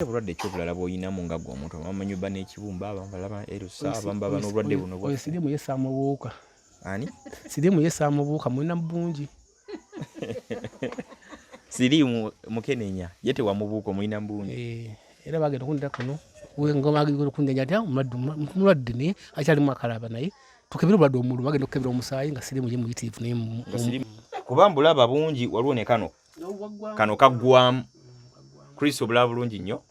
Obulwadde ky'obulala bw'oyinamu nga gwe omuntu amanyi bba n'ekibumba abambalaba erusa abambaba n'obulwadde buno bwo. Oyo Siriimu ye saamubuuka. Ani? Siriimu ye saamubuuka mulina bungi. Siriimu Mukenenya ye tewamubuuka mulina bungi. Era bagenda okundira kuno ngoma agiriko okundenya ati mulwadde naye akyalimu akalaba naye tukebera obulwadde omululu bagenda okukebera omusaayi nga Siriimu ye muyitiivu naye kuba mbulaba bungi waliwo ne kano kaggwamu. Kristo bulaba bulungi nnyo.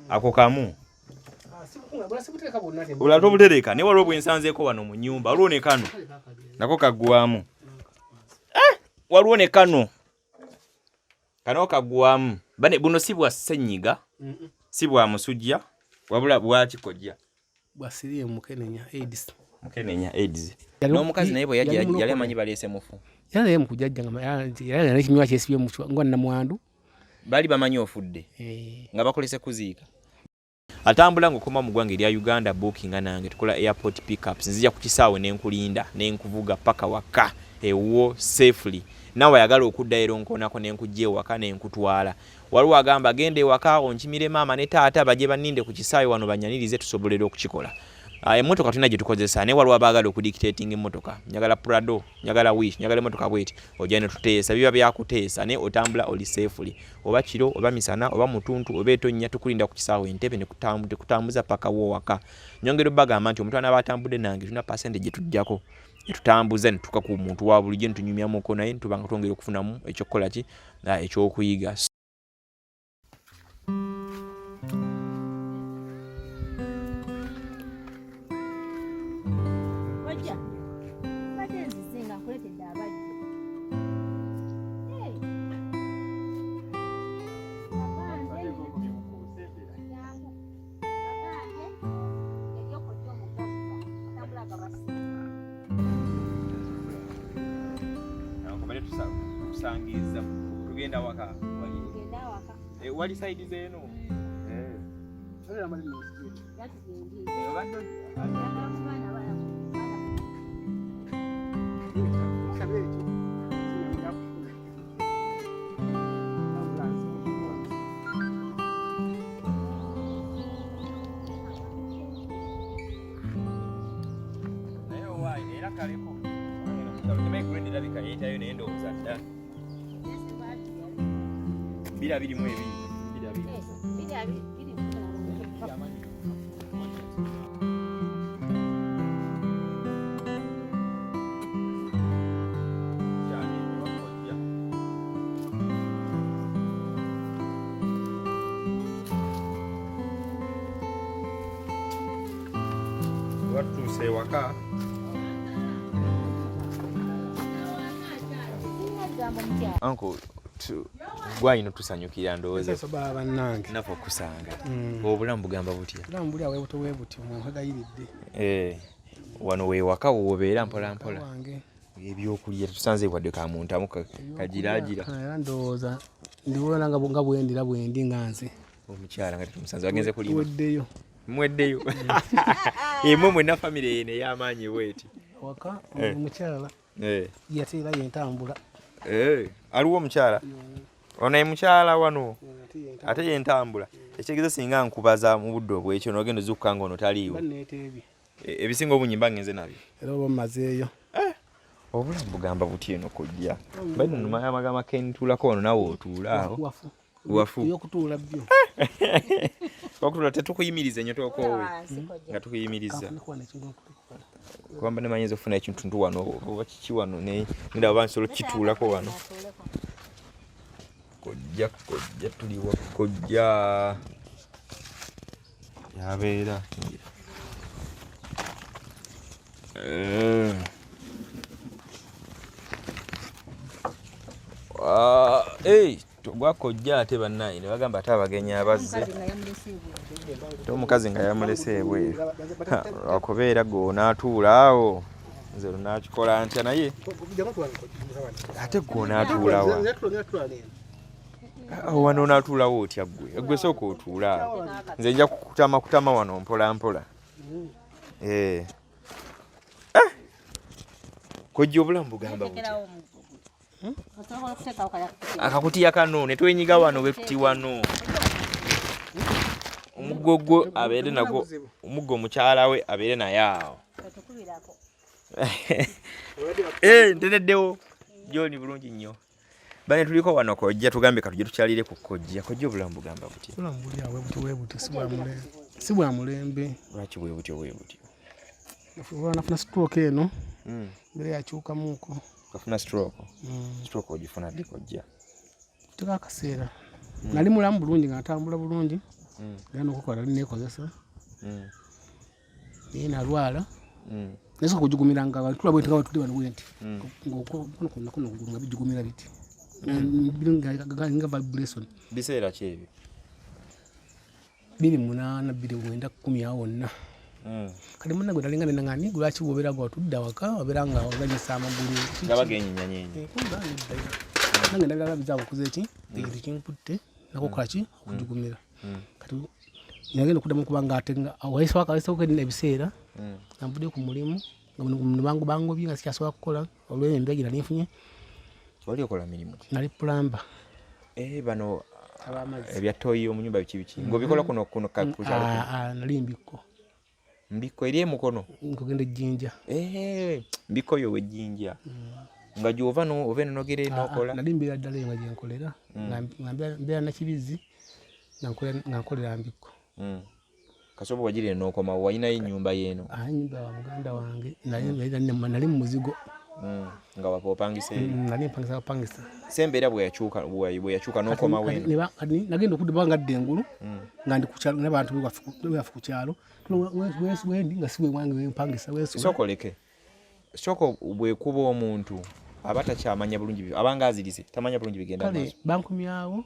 Ako kamu olata obutereka ne waliwo bwensanzeeko wano mu nnyumba waliwo ne kano nako kaggwamu. Waliwo ne kano kaggwamu. Buno si bwa ssenyiga si bwa musujja wabula bwa kikojja bwa Siriimu Mukenenya AIDS. N'omukazi naye bwe yali amanyi baleese mufu. Yali mukujjajja nga yali ekinywa kyesibye mu ngwa namwandu. Bali bamanyi ofudde nga bakolese kuziika. Atambula ng'okoma mu ggwanga erya Uganda bookinga nange tukola airport pickups nzija ku kisaawe n'enkulinda n'enkuvuga paka waka ewo safely. Nawe ayagala okudda ero nkonako n'enkujja ewaka n'enkutwala. Waliwo agamba agenda ewaka onkimire maama ne taata bajje banninde ku kisaawe wano banyanirize tusobolere okukikola. Emmotoka tulina gye tukozesa naye waliwo abaagala okudictating emmotoka. Njagala Prado, njagala Wish, njagala emmotoka bweti. Ojja ne tuteesa biba byakuteesa ne otambula oli safely. Oba kiro oba misana oba mutuntu oba etonnya tukulinda ku kisaawe entebe ne kutambuza paka wo waka. Nyongero bagamba nti omuntu anabatambudde nange tuna percentage gye tujjako. Tutambuza ne tuka ku muntu wa bulijjo ntunyumyamuko naye ntubanga twongera okufunamu ekyokukola ki ekyokuyiga. Kusangiza tugenda waka wali side zeno era kaleko Bila biri mu ebiri. Watu sewaka Uncle gwayino tusanyukira ndowooza soba bannange nafo kusanga obulamu bugamba butya obulamu buli awebuto webuti muhagayiridde wano wewaka wobeera mpola mpola ebyokulya tusanze wadde ka muntu amu kagiragira era ndowooza ndiwona nga bwendira bwendi nga nze omukyala nga tumusanze wagenze kulima weddeyo mweddeyo emwe mwenna famire yene y'amaanyi bweti waka omukyala yateera yentambula aliwo omukyala ono ye mukyala wano ate yentambula ekitegeeza singa nkubaza mu budde obwekyo n'ogenda ozukka nga ono taliiwo ebisinga obungi mba ngenze nabyo era oba mmazeeyo obulamu bugamba buti eno kojja bano numaya amagama kentuulako wano nawe otuula awo wafu yokutuula byo okutuula tetukuyimiriza nnyo tokoowe nga tukuyimiriza kubamba nemanyiza okufuna ekintu ntu wano oba kiki wano ndaba bansolo kituulako wano kojja tuliwa kojja yabeera togwakojja ate bannaye ne bagamba ate abagenyi abazze te omukazi nga yamulese ebweru akubeera gwonaatuula awo nze lunakikola ntya naye ate gwonaatuulawa wano onaatuulawo otya gwe sooka otuula awo nze nja kutama wano mpola mpola kojja obulamu bugamba butya akakutiya kano ne twenyiga wano bwe tuti wano omuggo abeere nagwo omuggo mukyala we abeere naye awo nteneddewo John bulungi nnyo bane tuliko wano kojja tugambe katujje tukyalire ku kojja obulamu bugamba buti bulamu buli awe buti si bwa mulembe lwaki bwe butyo nafuna stroke eno mbere yakyukamuuko kafuna stroke ogifuna ddi kojja teka akaseera nali mulamu bulungi nga natambula bulungi era nokukola nekozesa naye nalwala naye kugigumira nga abantu tulabwe nga batudde wano bwenti kuno nga bijigumira biti nga vibration biseera ki ebyo 28 29 10 awo wonna kale munna gwe nalinga nengani lwaki bwobeera nga watudde awaka wabeera nga oganyisa amagulu nga bagenyinyanyenya nange ndabira bizaawo okuza eki ekintu kinkutte nakokola ki okugigumira kati nagenda okuddamu okubanga ate waisawaka ebiseera nga nvudde ku mulimu nga bangobye nga sikyasobola kukola olw'embeera gye nali nfunye. Wali okola mirimu ki? Nali plamba. Bano ebya toyi mu nyumba biki ng'obikola kuno kukyalo? Nali mbikko. Mbikko eri emukono? Nkugenda ejjinja. Mbikko yo wejjinja. Nga gyova eno nogere n'okola? Nali mbeera ddala eyo nga gye nkolera. Nga mbeera Nakibizi nga nkolera mbikko. Kasobo wagire n'okomawo walinayo ennyumba y'eno? Ennyumba wa muganda wange nali mu muzigo. Nga wapangisa nali mpangisa bapangisa sembeera bwe yakyuka n'okomawo eno? Nagenda okudda ngadde engulu nga ndi ku kyalo n'abantu bewafu ku kyalo wendi nga si wewange wempangisa sokoleke soko bwekuba omuntu aba takyamanya bulungi abanga azirise tamanya bulungi bigenda maaso bankumyawo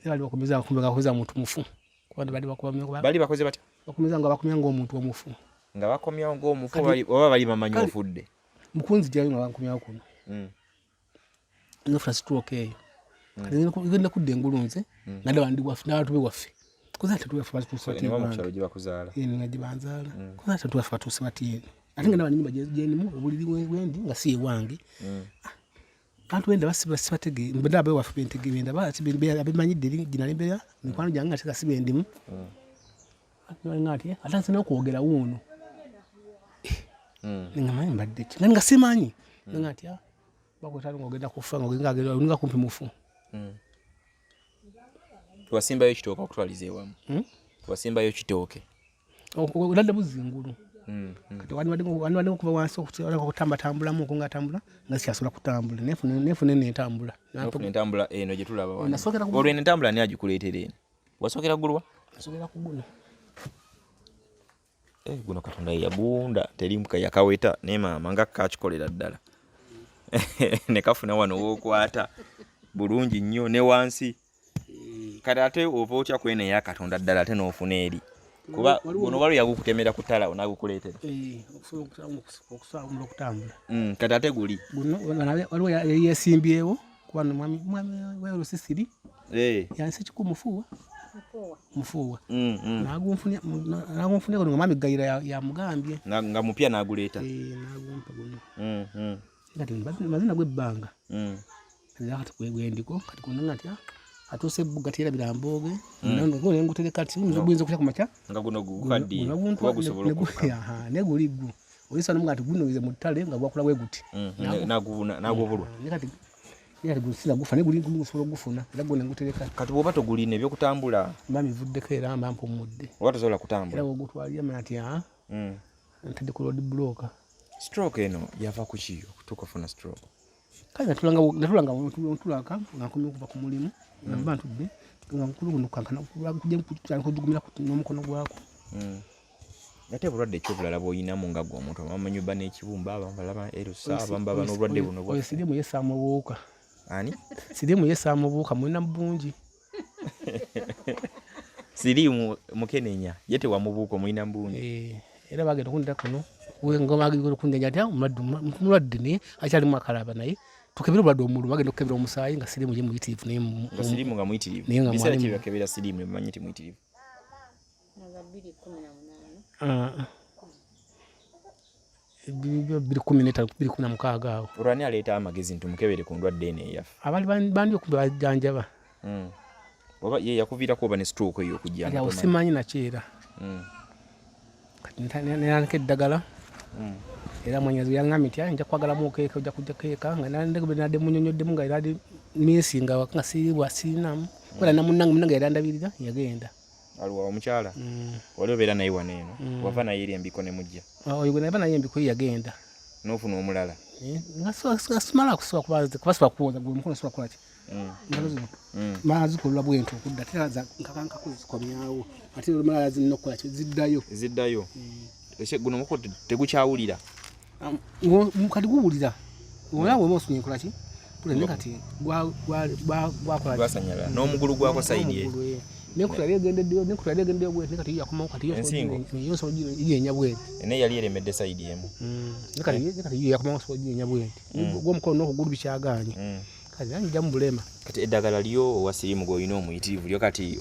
bali bakomeza muntu mufu bali bakoze batya bakomeza nga bakumya ng'omuntu omufu nga bakomyawo ng'omufu oba bali bamanyi ofudde mukunzi jayo nga bankumyawo kuno nofuna stroke eyo ngenda kudda engulu nze nadda n'abantu bewaffe kuza tetuwaffe batuusemukyalo gye bakuzaala nga gye banzaala kuza tetuwaffe batuuse bati ate nga n'abanyumba gyenimu obuliri wendi nga si ewange abantu benda basibatege mbadde abewaffe bentegebenda abemanyidde ginali mbeera mikwano gyange nga teka sibendimu ate ate nze n'okwogera wuuno ningamanyi mbadde ki nga simanyi nga ati bakwetala ng'ogenda kufa nga kumpi mufu. Wasimbayo ekitooke okutwaliza ewamu? Wasimbayo kitooke? Oladde buzingulu. Kati wandibadde okuva wansi okutambatambulamu nga atambula nga sikyasobola kutambula nefune nentambula. Nofuna entambula eno gye tulaba wano. Olwo eno entambula ani agikuleetera eno? Wasookera gulwa? Nasookera ku guno. Guno Katonda yagunda terimuka yakaweta ne maama nga kakikolera ddala. Ne kafuna wano wookwata bulungi nnyo ne wansi. Kati ate ova otya kwene ya Katonda ddala ate n'ofuna eri. Kuba guno wali yagukutemera ku ttala n'agukuleetera. Okusobola okutambula. Kati ate guli. Guno waliwo yeesimbyewo kuba mwami Lusisiri. Yansi ekikumufuuwa. Mufuuwa nagunfunya ngo mami gayira ya mugambye nga mupya naguleeta nagumpa guno kati mazina gw'ebbanga kati gwendiko kati kuno nati atuuse ebbugati era biramboge nengutereka ti buyinza okutya ku makya nga guno gukaddiye kuba gusobola okuka neguli gwo oyisa nomuga ati gunowize mu ttale nga gwakula bwe guti nagubulwa yali gusira gufa neguli gusobola okugufuna era gwo nengutereka kati bw'oba togulina ebyokutambula mami vuddeko era mba mpumudde oba tosobola kutambula era wogutwalira mana ati ntadde ku road blocker stroke eno yava ku ki okutuuka ofuna stroke? Kale natulanga ntulaka nga nkomye okuva ku mulimu nga mba ntudde nga nkulu guno kankana kujugumira n'omukono gwako. Ate bulwadde ekyobulala bw'oyinamu nga gwe omuntu amanyumba n'ekibumba abamu balaba erusa abamu baba n'obulwadde buno bwa Siriimu yesaamu obuwuka. Ani? Siriimu yesaamu obuwuka mulina bungi. Siriimu mukenenya ye tewamubuuka mulina bungi. Era bagenda okundira kuno ngoma kunjanja atya mulwadde naye akyalimu akalaba naye tukebera obulwadde omululu bagenda okukebera omusaayi nga Siriimu ye muyitirivu naye Siriimu nga muyitirivu biseera ki byakebera Siriimu ne mumanyi ti muyitirivu? Biri 16 awo. Olwani aleeta amagezi nti mukebere ku ndwadde eno eyaffe? Abali bandi okumbe bajanjaba. oba ye yakuviirako oba ne stroke eyo okujja nga simanyi nakyera neyanka eddagala era mwenyazi yaŋŋambye nti nja kwagalamu okeeka ojja kujja keeka nga nadde munyonyoddemu nga era minsi nga siribwa sirinamu wala namunnange yali andabirira yagenda aliwa omukyala wali obeera naye wano eno wava naye eri embiko ne mujja oyo nava naye embiko yagenda n'ofuna omulala nga simala kubasiba kuwoza gwe mukono siba kukola ki mazikola bwento okudda teraza nkakankakuzikomyawo ate olumala zirina okukola ki ziddayo guno muko tegukyawulira kati guwulira oba bwema osunye nkola ki kulene kati gwasanyala n'omugulu gwako sayidi nekutali egendeyo bwete kati yakomawo kati yonso ijenya bwete ene yali eremedde sayidi emu kati yakomawo ijenya bwete gw'omukono n'okugulu bikyaganye kati njja mu bulema kati eddagala lyo owa Siriimu gw'olina omuyitirivu lyo kati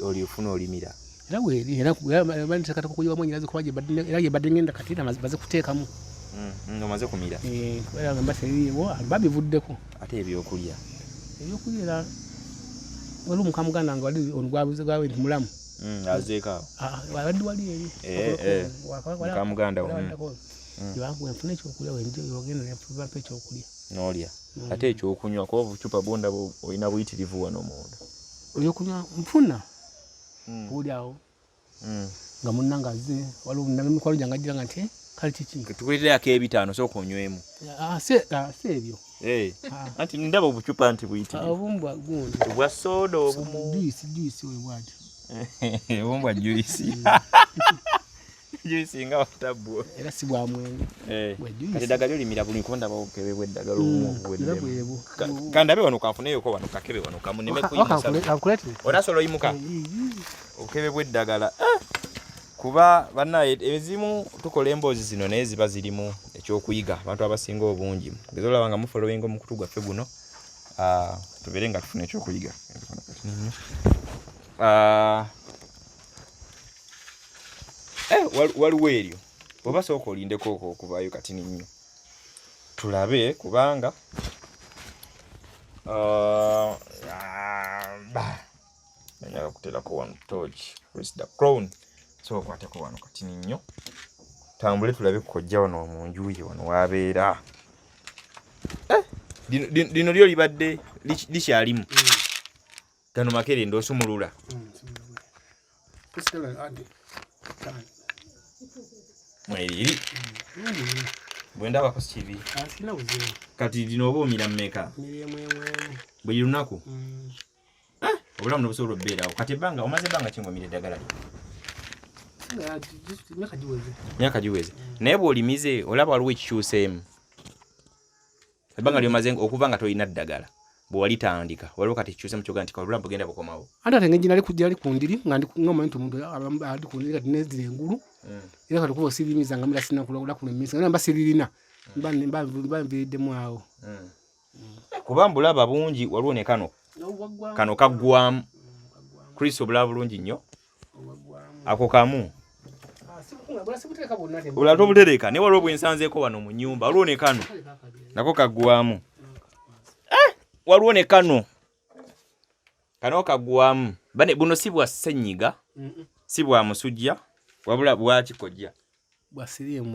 olifuna olimira era weri era banditekatako kuyiwamu nyirazi kuba era yebadde ngenda kati baze kuteekamu ng'omaze kumira era nga mbasiriiwo babivuddeko ate ebyokulya era wali omukamuganda nga wali onugwabuze gwawe nti mulamu azeeko wabadde wali eri mukamuganda wenfuna ekyokulya wengenda nebampa ekyokulya n'olya ate ekyokunywa kuba obucupa bwonda olina buyitirivu wano munda olyokunywa nfuna oli awo nga munnanga azze waliwo mikwalo gyange agira nga nti kale kiki tukuleterako ebitaano sooka onywemu si ebyo anti ndaba obucupa nti buyitirivu obumbwa gundi obwa soda obumu juyisi webwati obumbwa juyisi juyisi nga watabwo era si bwa mwenge kati eddagala olimira buli kuba ndaba obukebe bw'eddagala obumu kandabe wano kanfuneyoko wano kakebe wano kamuneme kuyimusa onasobola oyimuka obukebe bw'eddagala kuba bannaye ezimu tukola emboozi zino naye ziba zirimu ekyokuyiga abantu abasinga obungi ngeze olaba nga mufolowinga omukutu gwaffe guno tubeere nga tufuna ekyokuyiga waliwo eryo oba sooka olindeko okuvaayo kati nnyo tulabe kubanga nyaga kuterako wano torch press the crown so kwateko wano kati nnyo tambule tulabe kojja wano mu nju ye wano wabeera lino lyo libadde likyalimu gano makere ndosumulula mweri bwenda bako TV kati lino oba omira mmeka buli lunaku obulamu nobusobola obbeerawo kati ebbanga omaze ebbanga kingomira eddagala myaka giweze naye bw'olimize olaba waliwo ekikyuseemu ebbanga lyomaze okuva nga tolina ddagala bwewalitandika waliwo kati ekikyuseemu kyoga nti obulamu bugenda bukomawo ate ate ng'enjina ali ku ndiri nga ngomanyi omuntu ali ku ndiri kati nezira engulu era kati kuba osirimiza nga mira sinakula emisi nga mba siririna mba nviiriddemu awo kuba mbulaba bungi waliwo ne kano kaggwamu Kristo obulaba bulungi nnyo ako kamu olata obutereka naye waliwo bwensanzeeko wano mu nnyumba waliwo ne kano nako kaggwamu waliwo ne kano kaggwamu buno si bwa ssenyiga si bwa musujja wabula bwakikojja bwa Siriimu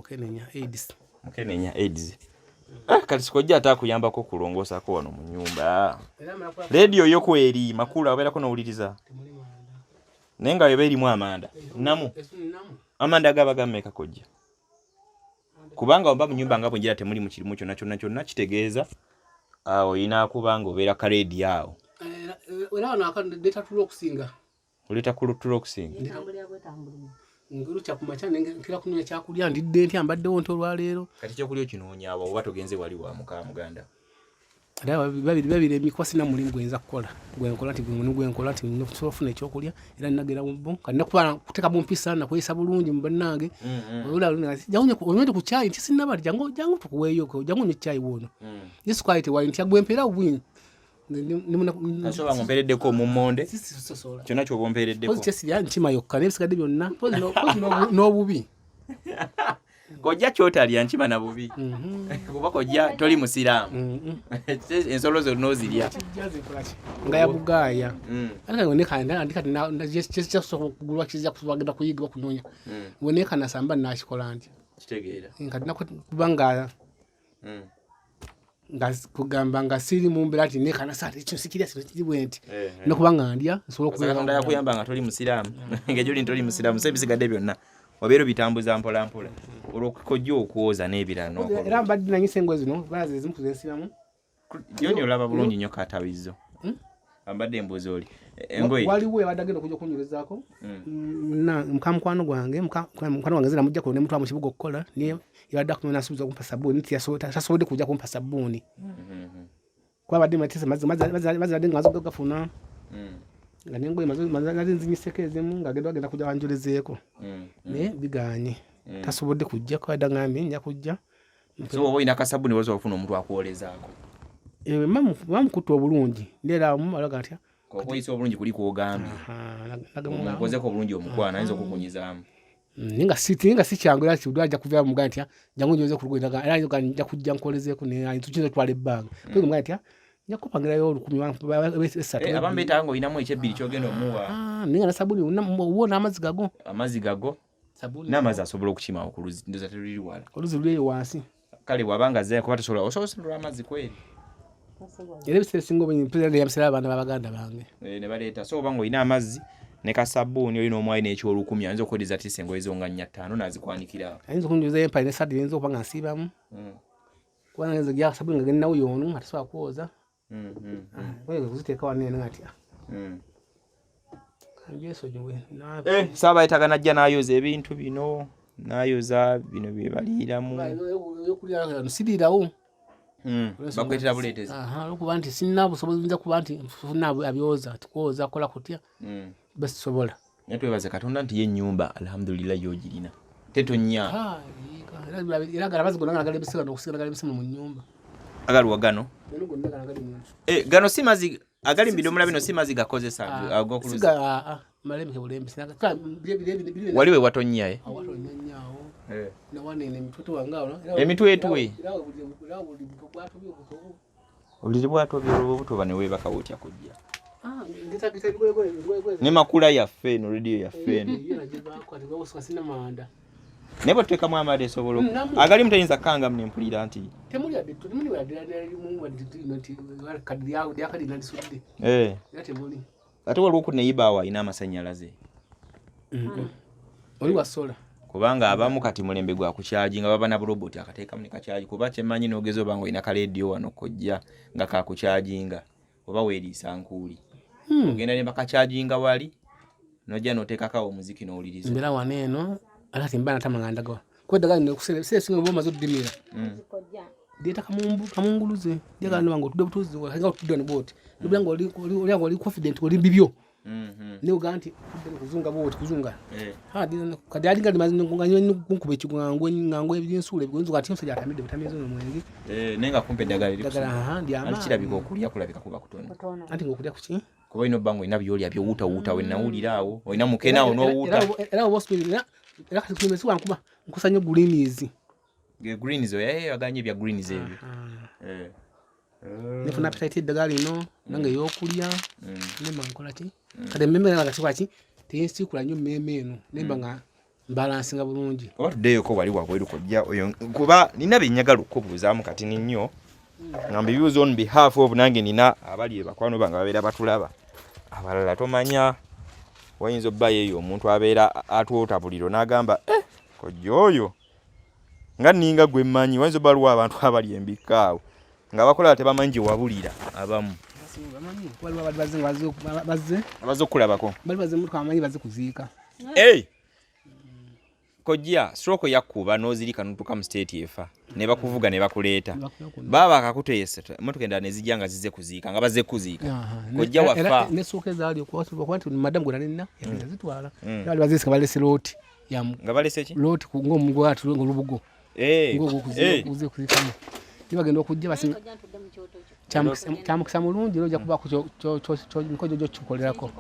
mukenenya AIDS kati sikojja atakuyambako kulongoosako wano mu nnyumba rediyo yo kweri makulu abeerako n'owuliriza naye nga weba erimu amanda amanda gaba gammeka kojja kubanga oba mu nnyumba nga bwenjira temuli mu kirimu kyonna kitegeeza olina kuba nga obeera karedi awo era wano akaleta tulo okusinga oleta tulo okusinga ngulukya ku macha nkira kunywa kyakulya ndidde nti ambaddewo nti olwaleero kati kyokulya kinoonya abo oba togenze wali wa muganda era babiri emikwasi na mulimu gwenza kukola gwenkola nti gwenkola nti nofuna ekyokulya era nagera mu bo kandi nakubala kuteka mu mpisa na kwesa bulungi mu bannange olula jangu ku chai nti sinabali jangu tukuweyo jangu ni chai wono yesu kwaite wali nti agwempera ubwini asoba ngompereddeko mu monde kyonna kyobompereddeko pozi kyesi ya ntima yokka n'ebisigadde byonna pozi n'obubi kojja kyotalya nkima na bubi kuba kojja toli musiraamu ensolo zonna ozirya nga yabugaaya ate ngonekana andika kugulwa kizija kubagenda kuyigibwa kunoonya ngonekana samba nakikola ntya kitegeera kati nakubanga kugamba nga Siriimu mbeera ati nekana saati ekyo sikirya kino kiri bwenti nokubanga ndya nsobola Katonda yakuyamba nga toli musiraamu ng'egyoli ntoli musiraamu so ebisigadde byonna wabeera bitambuza mpola mpola olwokujja okwoza n'ebirala era mbadde nanyisa engoye zino balaza ezimu tuzensiramu yoni olaba bulungi nnyo katawizo ambadde embuzi oli engoye waliwo ebadde agenda okujja okunywerezaako mukwano gwange zina mujja kulo ne mutwala mu kibuga okukola niye yabadde akumenya nasuubiza kumpa sabbuuni tasobodde kujja kumpa sabbuuni kuba badde matisa mazzi badde nga maze gafuna nga nengoye maze nzinyiseko ezimu ng'agenda kujja banjolezeeko naye biganye tasobodde kujjako adda ngambye nja kujja so oba olina akasabbuuni basobola okufuna omuntu akwolezaako mamukutta obulungi ndeeramu alaga atya kokoyisa obulungi kuli kwogambye omukozeko obulungi omukwana ayinza okukunyizaamu ninga si kyangu era kidwa ajja kuvayo mugamba ntya jangu njoze ku lugoye era nja kujja nkolezeeko tukiza otwala ebbanga mugamba ntya nja kupangirayo 10 abamu beetaaga ng'olinamu ekyebbiri kyogenda omuwa ninga na sabbuuni wo n'amazzi gago n'amazzi asobola okukima ku luzzi ndoza teruli wala oluzi luli wansi kale bw'abanga azze kuba tosobola osobola amazzi kweri era ebiseera ebisinga obwenyi mpulira yamusera abaana babaganda bange ne baleeta so oba ng'olina amazzi ne kasabbuuni olina omwali n'ekyolukumi ayinza okuwedeza tisa engoye zo nga 4-5 n'azikwanikira awo ayinza okunjoza empale ne saati yinza okuba nga nsiibamu kubanga nze gya sabbuuni nga gennawo yoonu nga tasobola kwoza kuziteeka wanene ngatya Saabayitaga najja n'ayoza ebintu bino n'ayoza bino bye baliiramu siriirawo bakwetera buleetezi olwokuba nti sirina busobozi nza kuba nti nfuna abyoza tukwoza kola kutya basisobola naye twebaze Katonda nti ye ennyumba alhamdulillah y'ogirina tetonnya era gala bazigona nga galebeseka n'okusigala galebesema mu nnyumba agaliwa gano gano si mazzi agali mu bidomola bino si mazzi gakozesa ag'okuluzi malemeke bulembe waliwe watonnya emitwetwe obuliri bwato byobutoba ne weebaka wotya kujja ne makula yaffe eno rediyo yaffe eno naye bwe tuteekamu amanda esobola agali mutayinza kkanga munempulira nti ate waliwo okuneyiba wa ayina amasannyalaze oli wasola kubanga abamu kati mulembe gwa kukyagi nga baba na buloboti akateekamu ne kakyagi kuba kyemmanyi n'ogeza oba ng'olina kalediyo wano kojja nga kakukyaginga oba weeriisa nkuuli ogenda ne bakakyaginga wali n'ojja n'oteekako omuziki n'owuliriza mbeera wano eno ate ati mbaana tamangandagawa kwedaga seesinga oba omaze oddimira deeta kamunguluze njagala niba ng'otudde butuuzi nga otudde wano bwoti nobula nga oli confident oli mbibyo ne ogamba nti kuzunga bwoti kuzunga kati ali nga nkuba ekigango ebyensuula ebigonzo kati omusajja atamidde butamiiza n'omwenge naye nga kumpa eddagala kirabika okulya kulabika kuba kutono anti ng'okulya kuki kuba olina obba ng'olina byolya byowuutawuuta we nawulira awo olina mukenaawo n'owuuta era oba osubira era kati kulimesi wankuba nkusanya greenies greenies aganye ebya greenies ebyo nefuna appetite eddagala lino nange ey'okulya nemba nkola ki kati emmeme nga kikwaki tensikula nnyo mmeme eno nemba nga mbalansinga bulungi oba tuddeyoko wali wabweru kojja oyo kuba nina byennyagala okubuuzaamu kati ninnyo nga mbibuuza on behalf of nange nina abali bakwano bange babeera batulaba abalala tomanya wayinza obbayo eyo omuntu abeera atwota buliro n'agamba kojja oyo nga nninga gwe mmanyi wayinza obba waliwo abantu abali embikka awo nga bakola tebamanyi gye wabulira abamu bazze okulabako bali bazze mutuka amanyi bazze kuziika kojja stroke yakkuba n'ozirika n'otuuka mu state efa ne bakuvuga ne bakuleeta baba akakuteesa emmotoka endala ne zijja nga zizze kuziika nga bazze kuziika kojja wafa n'essuuka ezaali okuba nti madamu gwe nalina yazitwala bali bazisika balese looti nga balese ki looti ng'omugwati ng'olubugo ng'okuze kuziikamu bagenda okujja basinga kyamukisa mulungi era ojja kubaako nkojo gyokikolerako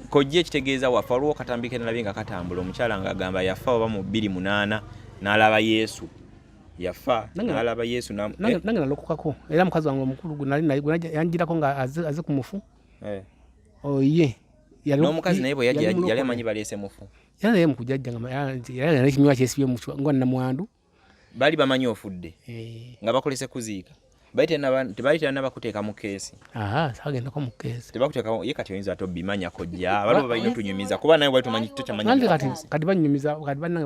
kojja ekitegeeza wafa olwo katambika nalabye nga katambula omukyala ng'agamba yafa oba mu 28 n'alaba Yesu yafa n'alaba Yesu nange nalokokako era mukazi wange omukulu nali yanjirako nga aze ku mufu oye n'omukazi naye bwe yali amanyi baleese mufu era naye mukujajja nga ekimyowa kyesibye nga namwandu bali bamanyi ofudde nga bakolese kuziika tebaayitira nabakuteeka mu keesi sabagendako mu keesi tebakuteeka ye kati oyinza ate obimanya kojja waliwo balina otunyumiza kuba naye wali tumanyi totamanyi kati banyumiza kati bannange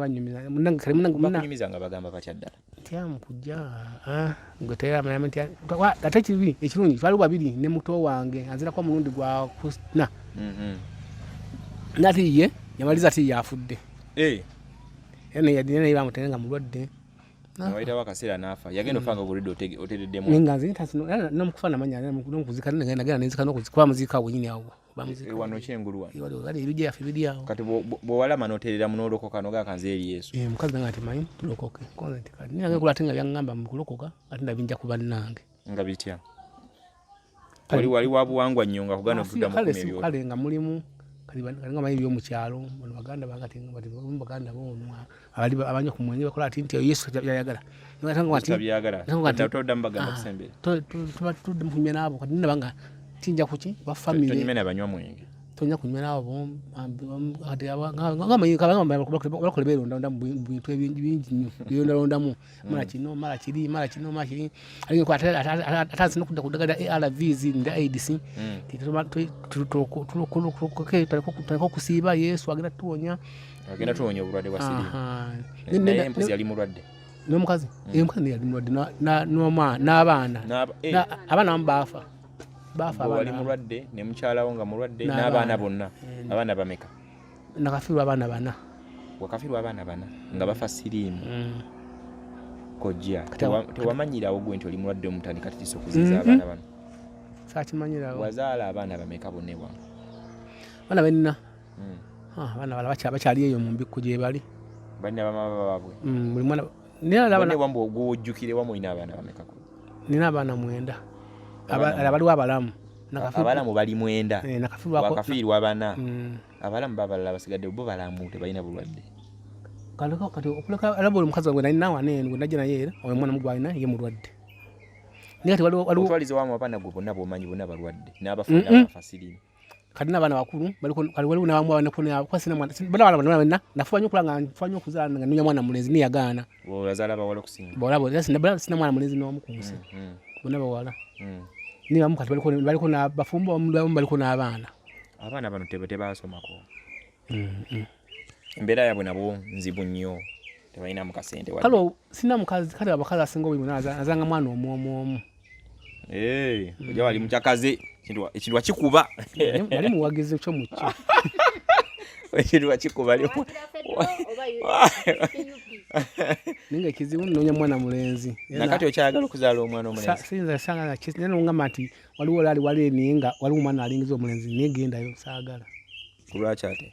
banyumiza nga bagamba batya ddala tyamukujja gwe tera amanyi nti ate kibi ekirungi twali babiri ne muto wange anzirako omulundi gwa kusina nati ye yamaliza ati yafudde naye bamutenga mulwadde waitawo akaseera n'afa yagenda ofanga obulidde otereddemu nga nomukufa namanya nomukuzika nagenda nenzika nokuzikuba muziika wenyini awo wano kyengulu wano ebijja yaffe biri awo kati bwewalama noterera munolokoka nogaaka nze eri Yesu mukazi nange ati manyi tulokoke konti kati ninange kula ate nga byaŋŋamba mukulokoka ate ndabinja ku bannange nga bitya wali wabuwangwa nnyo nga kugana okuddamu kumebyo kale nga mulimu kali nga manyi byomukyalo bano baganda bagati baganda bono abanywa ku mwenye bakola ati nti Yesu yayagala toddamu bagamba kusembera tudde mukunywa nabo kati nabanga tinja kuki ba family tonyimena banywa mwenge tonya kunywa nabo ati ngamanyi bakola beronda mu bintu ebingi nnyo byondarondamu mara kino mara kiri ali ko atansi nokudda kudagala ARVs nda AIDS tuliko kusiiba Yesu agenda tuwonya obulwadde bwa Siriimu naye empozi yali mulwadde n'omukazi omukazi yali mulwadde n'abaana abaana bamu bafa wali mulwadde ne mukyalawo nga mulwadde n'abaana bonna abaana bameka nakafirwa abaana bana wakafirwa abaana bana nga bafa Siriimu kojja tewamanyirawo gwe nti oli mulwadde omutandika tisa okuziiza abaana bano saakimanyirawo wazaala abaana bameka bonna ewange abaana benna abaana bala bakyali eyo mu mbikku gye bali balina bamama baabwe buli mwana wambu ogwojjukire wamu olina abaana bamekako nina abaana 9 abaliwo abalamu abalamu bali 9 wakafiirwa 4 abalamu babalala basigadde bo balamu tebalina bulwadde kati okuleka alaba oli mukazi wange nalina wanene najja naye era oyo mwana mugu alina ye mulwadde naye kati waliwo otwalize wamu abaana gwe bonna bomanyi bonna balwadde n'abafu n'abafa Siriimu kati n'abaana bakulu waliwo n'abamu abanekwasina mwana nafuba nnyo okula nga nfuba nnyo okuzaala nga nnunya mwana mulenzi niyagaana ozaala bawala okusinga bawala sina mwana mulenzi n'omu ku nsi bonna bawala ni bamu kati baliko n'abafumbo abamu baliko n'abaana bano tebaasomako embeera yaabwe nabo nzibu nnyo tebalina mu kasente kale sina mukazi kale abakazi asinga obuli azanga mwana omu ojja wali mukyakaze ekirwa kikuba yali muwagizi kyo mukyo ekirwa kikuba ninga ekizibu nnonya mwana mulenzi nakati okyayagala okuzaala omwana omulenzi siyinza sanga nengamba nti waliwo wali eninga waliwo omwana alingiza omulenzi negendayo saagala kulwaki ate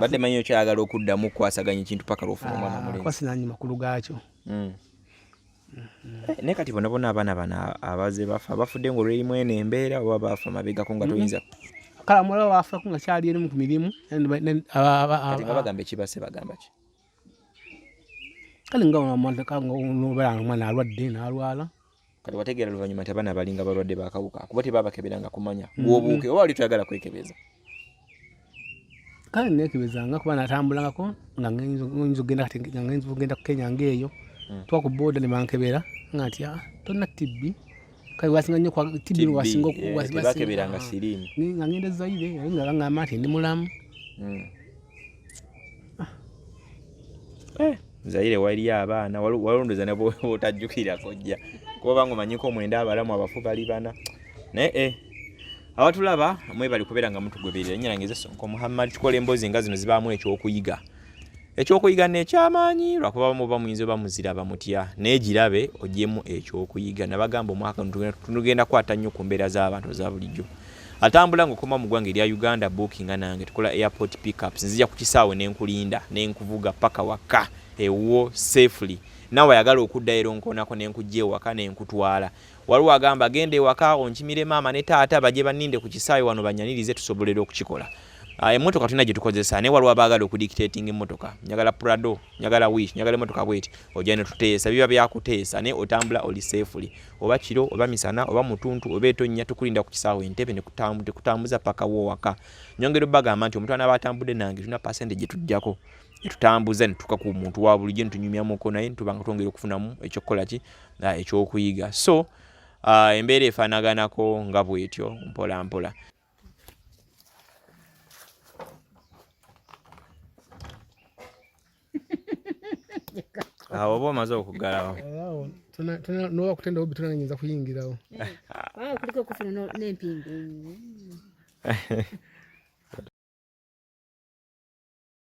badde manyi okyayagala okuddamu okukwasaganya ekintu paka lwofuna omwana omulenzi kwasinanyi makulu gaakyo naye kati bona abaana bano abaze bafa bafudde ng'olwerimu eno embeera oba bafa mabegako nga toyinza kala mulala waafako nga kyali erimu ku mirimu kati nga bagamba ekibase bagamba ki kale nga omwana alwadde n'alwala kati wategeera luvannyuma nti abaana balinga balwadde bakawuka kuba tebabakebera nga kumanya gwobuuke oba wali toyagala kwekebeza kale neekebezanga kuba natambulangako nga ngenza ogenda ku Kenya ngaeyo twa ku booda ne bankebera nga nti tonna tibbi kale wasinga nnyo tibbi wasinga tebakeberanga Siriimu nga ngenda Zaire naye nga baŋŋamba nti ndi mulamu Zaire waliyo abaana walondoza nabo otajjukira kojja kuba nga omanyiko omwenda abalamu abafu bali 4 naye abatulaba mwebali kubeera nga mutugoberera nnyerangeze Sonko Muhammad tukola emboozi nga zino zibaamu ekyokuyiga n'ekyamaanyi lwakuba muba muyinza oba muzira bamutya naye girabe ogyemu ekyokuyiga nabagamba omwaka tugenda kwata nnyo ku mbeera z'abantu za bulijjo atambula ng'okoma mu ggwanga erya Uganda bookinga nange tukola airport pickups nzija ku kisaawe n'enkulinda n'enkuvuga paka waka ewo safely nawe ayagala okudda ero nkoonako n'enkujja ewaka n'enkutwala waliwo agamba agenda ewaka onkimire maama ne taata bajje banninde ku kisaawe wano banyanirize tusobolera okukikola Emmotoka tulina gye tukozesa naye waliwo abaagala okudictating emmotoka, njagala Prado, njagala Wish, njagala emmotoka bweti, ojja ne tuteesa biba byakuteesa naye otambula oli safely, oba kiro oba misana oba mutuntu oba etonnya tukulinda ku kisaawe Entebbe ne kutambuza paka wowaka. Nyongera bagamba nti omuntu anabatambudde nange tuna percentage gye tujjako etutambuza ne tuka ku muntu wa bulijjo ne tunyumyamuko naye tubanga twongera okufunamu ekyokukola ki ekyokuyiga. So embeera efaanaganako nga bwetyo mpola mpola. Oba omaze okuggalawo noba kutenda obi tunanyinza kuyingirawo kuliko kufuna n'empingu